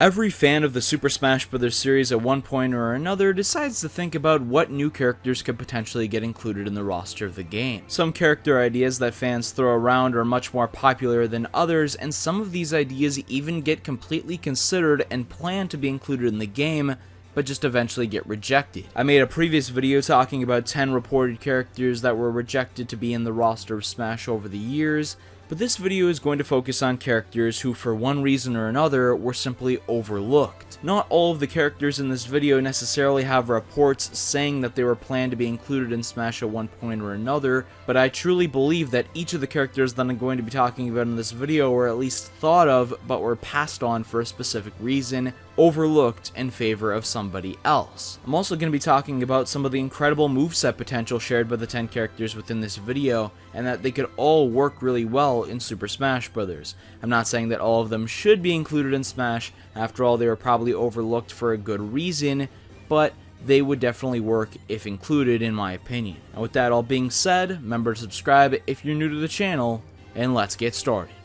Every fan of the Super Smash Bros. Series at one point or another decides to think about what new characters could potentially get included in the roster of the game. Some character ideas that fans throw around are much more popular than others, and some of these ideas even get completely considered and planned to be included in the game, but just eventually get rejected. I made a previous video talking about 10 reported characters that were rejected to be in the roster of Smash over the years, but this video is going to focus on characters who for one reason or another were simply overlooked. Not all of the characters in this video necessarily have reports saying that they were planned to be included in Smash at one point or another, but I truly believe that each of the characters that I'm going to be talking about in this video were at least thought of, but were passed on for a specific reason, overlooked in favor of somebody else. I'm also going to be talking about some of the incredible moveset potential shared by the 10 characters within this video, and that they could all work really well in Super Smash Bros. I'm not saying that all of them should be included in Smash, after all they were probably overlooked for a good reason, but they would definitely work if included in my opinion. And with that all being said, remember to subscribe if you're new to the channel, and let's get started.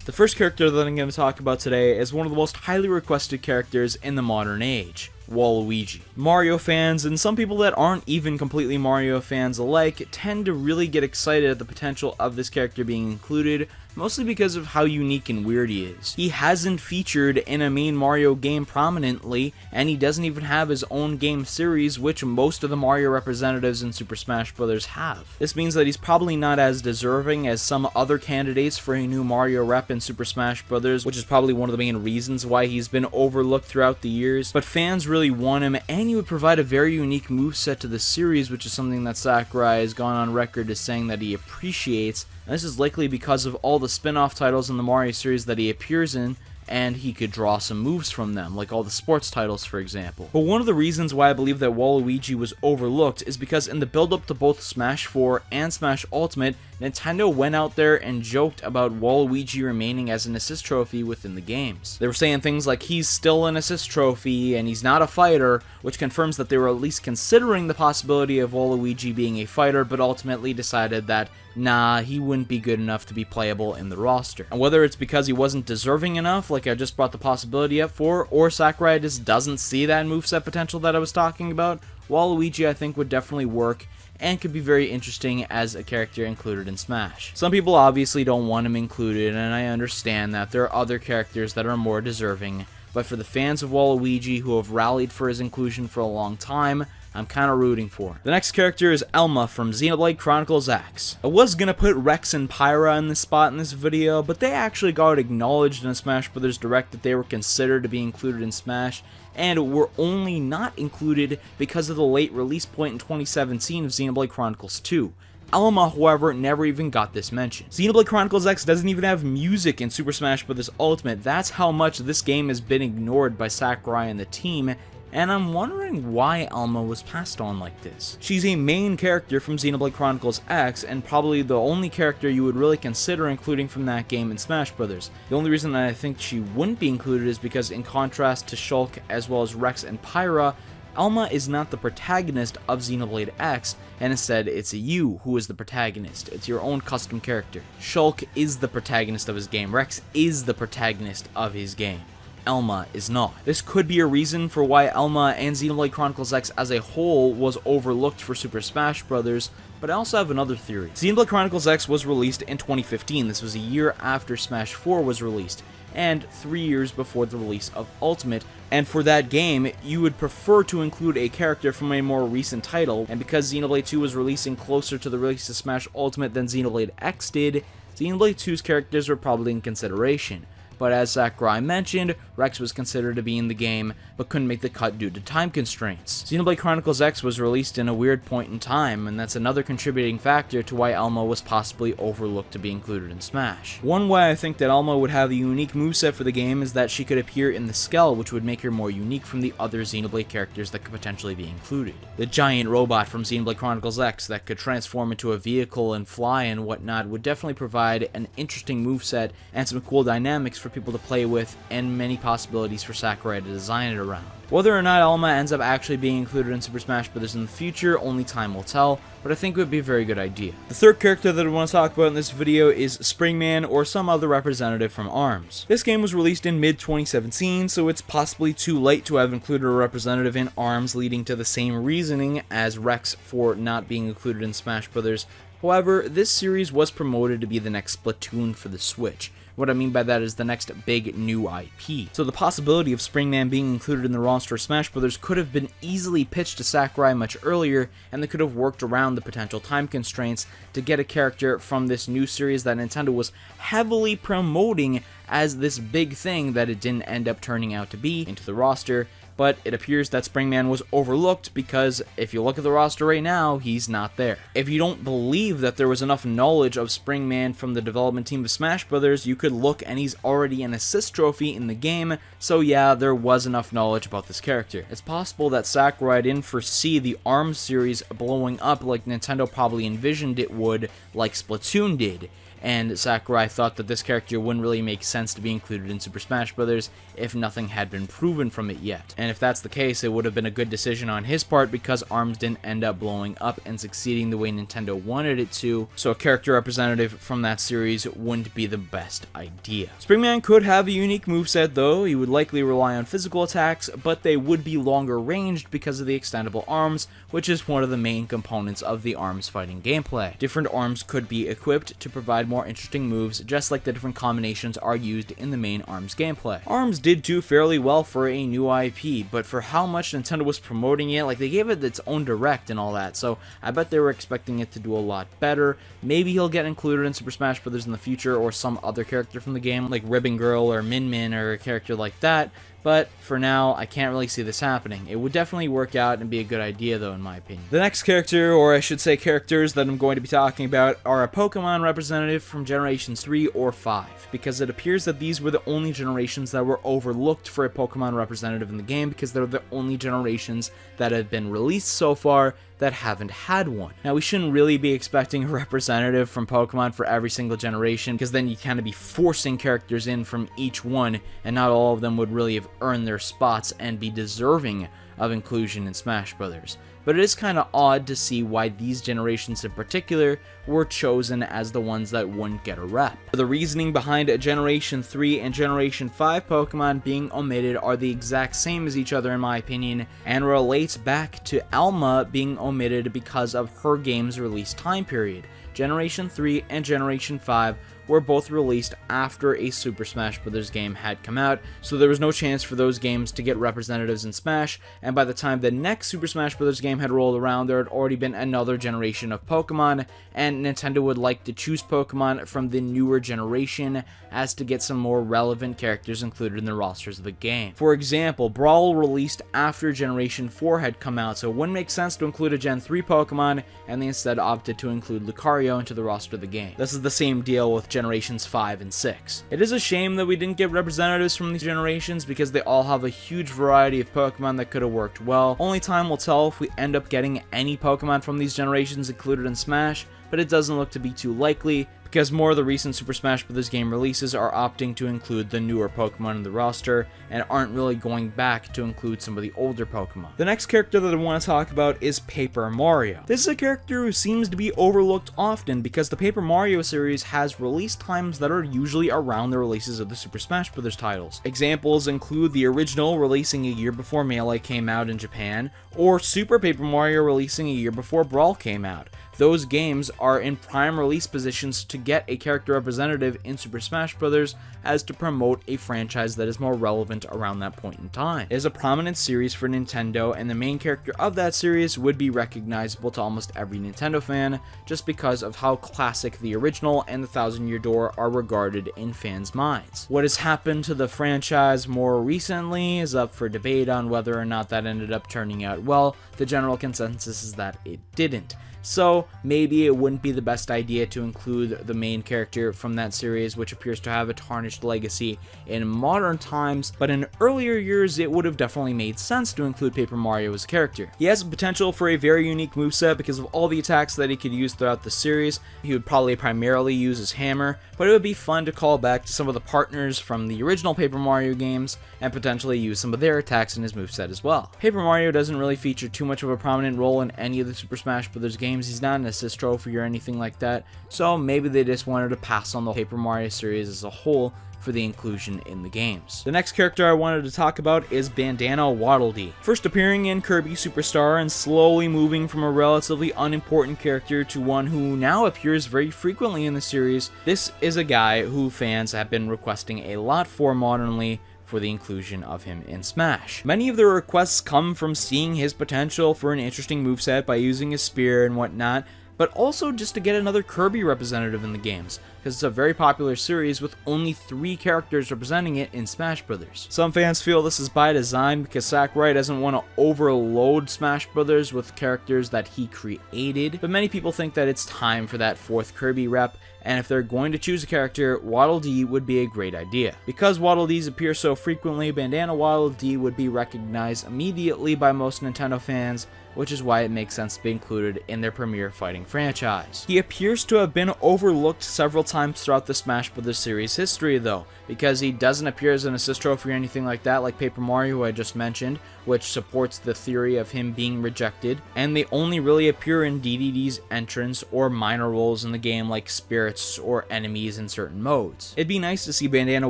The first character that I'm going to talk about today is one of the most highly requested characters in the modern age, Waluigi. Mario fans, and some people that aren't even completely Mario fans alike, tend to really get excited at the potential of this character being included, mostly because of how unique and weird he is. He hasn't featured in a main Mario game prominently, and he doesn't even have his own game series, which most of the Mario representatives in Super Smash Bros. Have. This means that he's probably not as deserving as some other candidates for a new Mario rep in Super Smash Bros., which is probably one of the main reasons why he's been overlooked throughout the years, but fans really want him, and he would provide a very unique moveset to the series, which is something that Sakurai has gone on record as saying that he appreciates. And this is likely because of all the spin-off titles in the Mario series that he appears in, and he could draw some moves from them, like all the sports titles for example. But one of the reasons why I believe that Waluigi was overlooked is because in the build-up to both Smash 4 and Smash Ultimate, Nintendo went out there and joked about Waluigi remaining as an assist trophy within the games. They were saying things like he's still an assist trophy and he's not a fighter, which confirms that they were at least considering the possibility of Waluigi being a fighter, but ultimately decided that nah, he wouldn't be good enough to be playable in the roster. And whether it's because he wasn't deserving enough, like I just brought the possibility up for, or Sakurai just doesn't see that moveset potential that I was talking about, Waluigi I think would definitely work and could be very interesting as a character included in Smash. Some people obviously don't want him included, and I understand that there are other characters that are more deserving, but for the fans of Waluigi who have rallied for his inclusion for a long time, I'm kinda rooting for him. The next character is Elma from Xenoblade Chronicles X. I was gonna put Rex and Pyra in this spot in this video, but they actually got acknowledged in a Smash Bros. Direct that they were considered to be included in Smash, and were only not included because of the late release point in 2017 of Xenoblade Chronicles 2. Elma, however, never even got this mention. Xenoblade Chronicles X doesn't even have music in Super Smash Bros. Ultimate. That's how much this game has been ignored by Sakurai and the team, and I'm wondering why Elma was passed on like this. She's a main character from Xenoblade Chronicles X, and probably the only character you would really consider including from that game in Smash Bros. The only reason that I think she wouldn't be included is because in contrast to Shulk as well as Rex and Pyra, Elma is not the protagonist of Xenoblade X, and instead it's you who is the protagonist. It's your own custom character. Shulk is the protagonist of his game. Rex is the protagonist of his game. Elma is not. This could be a reason for why Elma and Xenoblade Chronicles X as a whole was overlooked for Super Smash Bros., but I also have another theory. Xenoblade Chronicles X was released in 2015. This was a year after Smash 4 was released, and 3 years before the release of Ultimate, and for that game, you would prefer to include a character from a more recent title, and because Xenoblade 2 was releasing closer to the release of Smash Ultimate than Xenoblade X did, Xenoblade 2's characters were probably in consideration. But as Sakurai mentioned, Rex was considered to be in the game, but couldn't make the cut due to time constraints. Xenoblade Chronicles X was released in a weird point in time, and that's another contributing factor to why Elma was possibly overlooked to be included in Smash. One way I think that Elma would have a unique moveset for the game is that she could appear in the Skell, which would make her more unique from the other Xenoblade characters that could potentially be included. The giant robot from Xenoblade Chronicles X that could transform into a vehicle and fly and whatnot would definitely provide an interesting moveset and some cool dynamics for for people to play with, and many possibilities for Sakurai to design it around. Whether or not Elma ends up actually being included in Super Smash Bros. In the future, only time will tell, but I think it would be a very good idea. The third character that I want to talk about in this video is Springman, or some other representative from ARMS. This game was released in mid-2017, so it's possibly too late to have included a representative in ARMS, leading to the same reasoning as Rex for not being included in Smash Bros. However, this series was promoted to be the next Splatoon for the Switch. What I mean by that is the next big new IP. So the possibility of Springman being included in the roster of Smash Bros. Could have been easily pitched to Sakurai much earlier, and they could have worked around the potential time constraints to get a character from this new series that Nintendo was heavily promoting as this big thing that it didn't end up turning out to be into the roster. But it appears that Springman was overlooked because if you look at the roster right now, he's not there. If you don't believe that there was enough knowledge of Springman from the development team of Smash Bros., you could look and he's already an assist trophy in the game, so yeah, there was enough knowledge about this character. It's possible that Sakurai didn't foresee the ARMS series blowing up like Nintendo probably envisioned it would, like Splatoon did. And Sakurai thought that this character wouldn't really make sense to be included in Super Smash Bros. If nothing had been proven from it yet. And if that's the case, it would have been a good decision on his part because ARMS didn't end up blowing up and succeeding the way Nintendo wanted it to, so a character representative from that series wouldn't be the best idea. Springman could have a unique moveset though. He would likely rely on physical attacks, but they would be longer ranged because of the extendable arms, which is one of the main components of the ARMS fighting gameplay. Different arms could be equipped to provide more interesting moves, just like the different combinations are used in the main ARMS gameplay. ARMS did do fairly well for a new IP, but for how much Nintendo was promoting it, like they gave it its own direct and all that, so I bet they were expecting it to do a lot better. Maybe he'll get included in Super Smash Bros. In the future, or some other character from the game, like Ribbon Girl or Min Min, or a character like that. But for now, I can't really see this happening. It would definitely work out and be a good idea though, in my opinion. The next character, or I should say characters that I'm going to be talking about, are a Pokemon representative from Generations 3 or 5, because it appears that these were the only generations that were overlooked for a Pokemon representative in the game, because they're the only generations that have been released so far that haven't had one. Now, we shouldn't really be expecting a representative from Pokemon for every single generation, because then you kind of be forcing characters in from each one, and not all of them would really have earned their spots and be deserving of inclusion in Smash Bros. But it is kind of odd to see why these generations in particular were chosen as the ones that wouldn't get a rep. The reasoning behind Generation 3 and Generation 5 Pokemon being omitted are the exact same as each other in my opinion, and relates back to Elma being omitted because of her game's release time period. Generation 3 and Generation 5 were both released after a Super Smash Bros. Game had come out, so there was no chance for those games to get representatives in Smash, and by the time the next Super Smash Bros. Game had rolled around, there had already been another generation of Pokemon, and Nintendo would like to choose Pokemon from the newer generation as to get some more relevant characters included in the rosters of the game. For example, Brawl released after Generation 4 had come out, so it wouldn't make sense to include a Gen 3 Pokemon, and they instead opted to include Lucario into the roster of the game. This is the same deal with Generations 5 and 6. It is a shame that we didn't get representatives from these generations because they all have a huge variety of Pokemon that could have worked well. Only time will tell if we end up getting any Pokemon from these generations included in Smash, but it doesn't look to be too likely because more of the recent Super Smash Bros. Game releases are opting to include the newer Pokemon in the roster and aren't really going back to include some of the older Pokemon. The next character that I want to talk about is Paper Mario. This is a character who seems to be overlooked often because the Paper Mario series has release times that are usually around the releases of the Super Smash Bros. Titles. Examples include the original releasing a year before Melee came out in Japan, or Super Paper Mario releasing a year before Brawl came out. Those games are in prime release positions to get a character representative in Super Smash Bros. As to promote a franchise that is more relevant around that point in time. It is a prominent series for Nintendo, and the main character of that series would be recognizable to almost every Nintendo fan just because of how classic the original and the Thousand Year Door are regarded in fans' minds. What has happened to the franchise more recently is up for debate on whether or not that ended up turning out well. The general consensus is that it didn't. so maybe it wouldn't be the best idea to include the main character from that series, which appears to have a tarnished legacy in modern times, but in earlier years it would have definitely made sense to include Paper Mario as a character. He has the potential for a very unique moveset because of all the attacks that he could use throughout the series. He would probably primarily use his hammer, but it would be fun to call back to some of the partners from the original Paper Mario games and potentially use some of their attacks in his moveset as well. Paper Mario doesn't really feature too much of a prominent role in any of the Super Smash Bros. Games. He's not an assist trophy or anything like that, so maybe they just wanted to pass on the Paper Mario series as a whole for the inclusion in the games. The next character I wanted to talk about is Bandana Waddle Dee. First appearing in Kirby Superstar and slowly moving from a relatively unimportant character to one who now appears very frequently in the series, this is a guy who fans have been requesting a lot for modernly for the inclusion of him in Smash. Many of the requests come from seeing his potential for an interesting moveset by using his spear and whatnot, but also just to get another Kirby representative in the games, because it's a very popular series with only 3 characters representing it in Smash Bros. Some fans feel this is by design because Sakurai doesn't want to overload Smash Bros. With characters that he created, but many people think that it's time for that 4th Kirby rep, and if they're going to choose a character, Waddle Dee would be a great idea. Because Waddle Dees appear so frequently, Bandana Waddle Dee would be recognized immediately by most Nintendo fans, which is why it makes sense to be included in their premier fighting franchise. He appears to have been overlooked several times throughout the Smash Bros. Series history though, because he doesn't appear as an assist trophy or anything like that like Paper Mario, who I just mentioned, which supports the theory of him being rejected, and they only really appear in DDD's entrance or minor roles in the game like spirits or enemies in certain modes. It'd be nice to see Bandana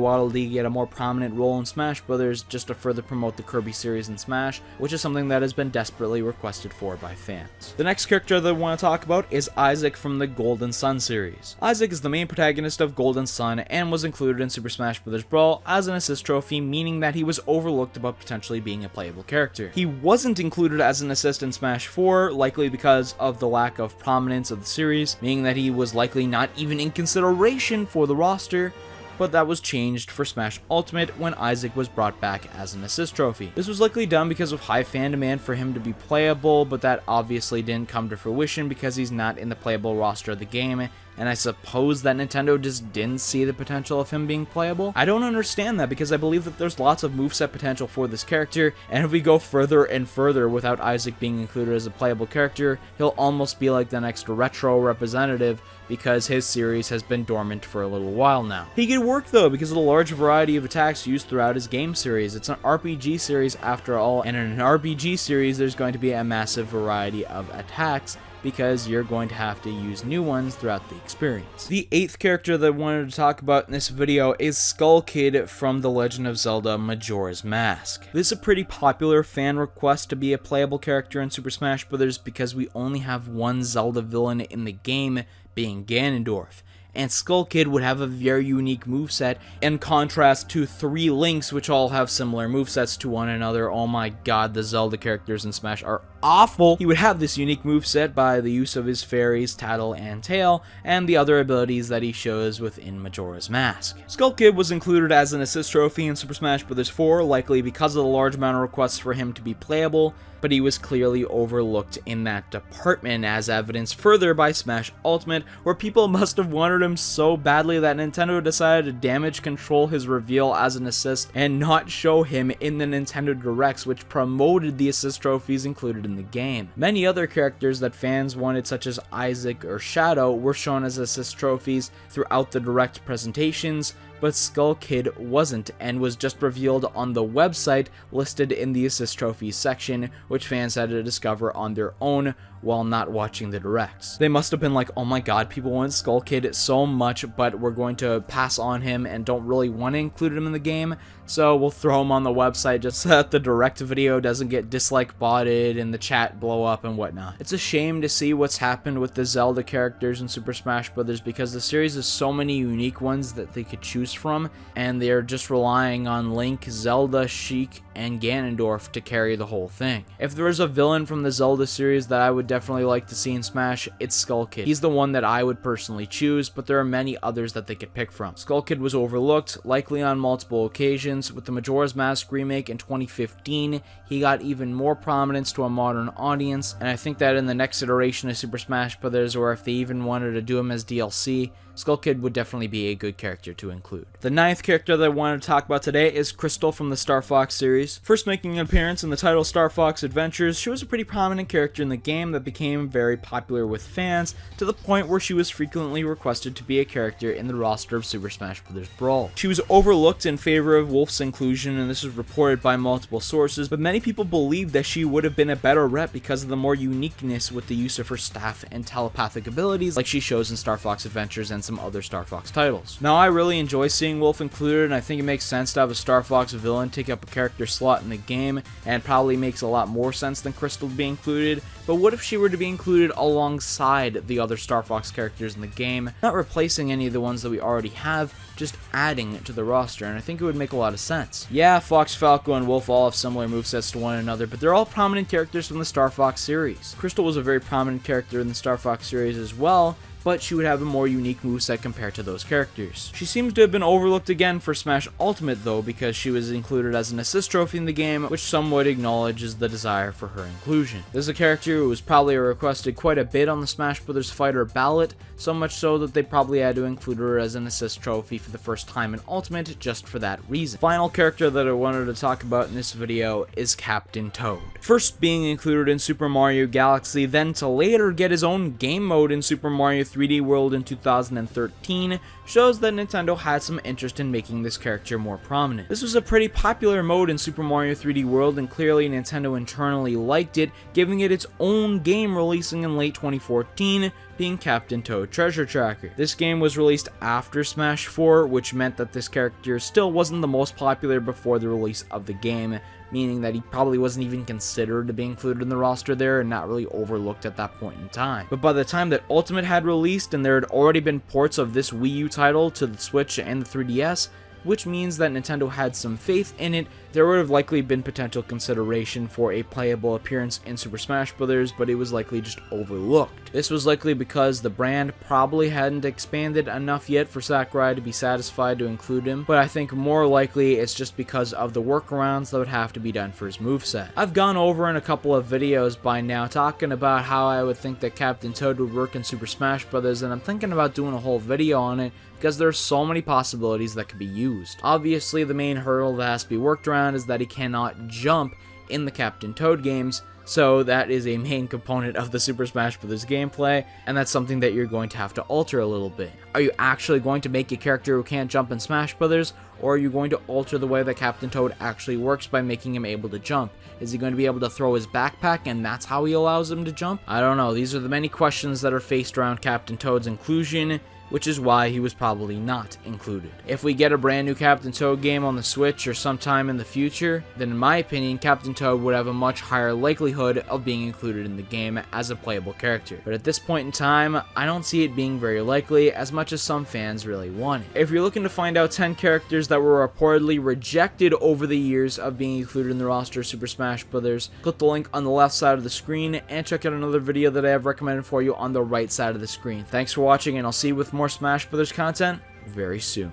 Waddle Dee get a more prominent role in Smash Bros. Just to further promote the Kirby series in Smash, which is something that has been desperately requested for by fans. The next character that I want to talk about is Isaac from the Golden Sun series. Isaac is the main protagonist of Golden Sun and was included in Super Smash Bros. Brawl as an assist trophy, meaning that he was overlooked about potentially being a playable character. He wasn't included as an assist in Smash 4, likely because of the lack of prominence of the series, meaning that he was likely not even in consideration for the roster, but that was changed for Smash Ultimate when Isaac was brought back as an assist trophy. This was likely done because of high fan demand for him to be playable, but that obviously didn't come to fruition because he's not in the playable roster of the game, and I suppose that Nintendo just didn't see the potential of him being playable. I don't understand that because I believe that there's lots of moveset potential for this character, and if we go further and further without Isaac being included as a playable character, he'll almost be like the next retro representative because his series has been dormant for a little while now. He could work though because of the large variety of attacks used throughout his game series. It's an RPG series after all, and in an RPG series there's going to be a massive variety of attacks because you're going to have to use new ones throughout the experience. The 8th character that I wanted to talk about in this video is Skull Kid from The Legend of Zelda Majora's Mask. This is a pretty popular fan request to be a playable character in Super Smash Bros. Because we only have one Zelda villain in the game, being Ganondorf, and Skull Kid would have a very unique moveset in contrast to 3 Links, which all have similar movesets to one another. Oh my god, the Zelda characters in Smash are awful. He would have this unique moveset by the use of his fairies, Tattle and Tail, and the other abilities that he shows within Majora's Mask. Skull Kid was included as an assist trophy in Super Smash Bros. 4, likely because of the large amount of requests for him to be playable, but he was clearly overlooked in that department, as evidenced further by Smash Ultimate, where people must have wanted him so badly that Nintendo decided to damage control his reveal as an assist and not show him in the Nintendo Directs, which promoted the assist trophies included in the game. Many other characters that fans wanted, such as Isaac or Shadow, were shown as assist trophies throughout the Direct presentations, but Skull Kid wasn't, and was just revealed on the website listed in the assist trophies section, which fans had to discover on their own while not watching the directs. They must have been like, oh my god, people want Skull Kid so much, but we're going to pass on him and don't really want to include him in the game, so we'll throw him on the website just so that the direct video doesn't get dislike botted and the chat blow up and whatnot. It's a shame to see what's happened with the Zelda characters in Super Smash Bros. Because the series has so many unique ones that they could choose from, and they're just relying on Link, Zelda, Sheik, and Ganondorf to carry the whole thing. If there was a villain from the Zelda series that I would definitely like to see in Smash, it's Skull Kid. He's the one that I would personally choose, but there are many others that they could pick from. Skull Kid was overlooked, likely on multiple occasions. With the Majora's Mask remake in 2015, he got even more prominence to a modern audience, and I think that in the next iteration of Super Smash Bros., or if they even wanted to do him as DLC, Skull Kid would definitely be a good character to include. The 9th character that I wanted to talk about today is Krystal from the Star Fox series. First making an appearance in the title Star Fox Adventures, she was a pretty prominent character in the game that became very popular with fans, to the point where she was frequently requested to be a character in the roster of Super Smash Bros. Brawl. She was overlooked in favor of Wolf's inclusion, and this was reported by multiple sources, but many people believed that she would have been a better rep because of the more uniqueness with the use of her staff and telepathic abilities like she shows in Star Fox Adventures and some other Star Fox titles. Now, I really enjoy seeing Wolf included, and I think it makes sense to have a Star Fox villain take up a character slot in the game, and probably makes a lot more sense than Krystal to be included. But what if she were to be included alongside the other Star Fox characters in the game, not replacing any of the ones that we already have, just adding to the roster, and I think it would make a lot of sense. Yeah, Fox, Falco, and Wolf all have similar movesets to one another, but they're all prominent characters from the Star Fox series. Krystal was a very prominent character in the Star Fox series as well, but she would have a more unique moveset compared to those characters. She seems to have been overlooked again for Smash Ultimate though, because she was included as an assist trophy in the game, which some would acknowledge is the desire for her inclusion. This is a character who was probably requested quite a bit on the Smash Bros. Fighter ballot, so much so that they probably had to include her as an assist trophy for the first time in Ultimate just for that reason. Final character that I wanted to talk about in this video is Captain Toad. First being included in Super Mario Galaxy, then to later get his own game mode in Super Mario 3D World in 2013, shows that Nintendo had some interest in making this character more prominent. This was a pretty popular mode in Super Mario 3D World, and clearly Nintendo internally liked it, giving it its own game releasing in late 2014, being Captain Toad Treasure Tracker. This game was released after Smash 4, which meant that this character still wasn't the most popular before the release of the game, meaning that he probably wasn't even considered to be included in the roster there and not really overlooked at that point in time. But by the time that Ultimate had released and there had already been ports of this Wii U title to the Switch and the 3DS, which means that Nintendo had some faith in it, there would have likely been potential consideration for a playable appearance in Super Smash Bros., but it was likely just overlooked. This was likely because the brand probably hadn't expanded enough yet for Sakurai to be satisfied to include him, but I think more likely it's just because of the workarounds that would have to be done for his moveset. I've gone over in a couple of videos by now talking about how I would think that Captain Toad would work in Super Smash Bros., and I'm thinking about doing a whole video on it because there are so many possibilities that could be used. Obviously, the main hurdle that has to be worked around is that he cannot jump in the Captain Toad games, so that is a main component of the Super Smash Bros. Gameplay, and that's something that you're going to have to alter a little bit. Are you actually going to make a character who can't jump in Smash Bros., or are you going to alter the way that Captain Toad actually works by making him able to jump? Is he going to be able to throw his backpack and that's how he allows him to jump? I don't know. These are the many questions that are faced around Captain Toad's inclusion, which is why he was probably not included. If we get a brand new Captain Toad game on the Switch or sometime in the future, then in my opinion, Captain Toad would have a much higher likelihood of being included in the game as a playable character. But at this point in time, I don't see it being very likely as much as some fans really want it. If you're looking to find out 10 characters that were reportedly rejected over the years of being included in the roster of Super Smash Bros., click the link on the left side of the screen and check out another video that I have recommended for you on the right side of the screen. Thanks for watching, and I'll see you with more Smash Bros. Content very soon.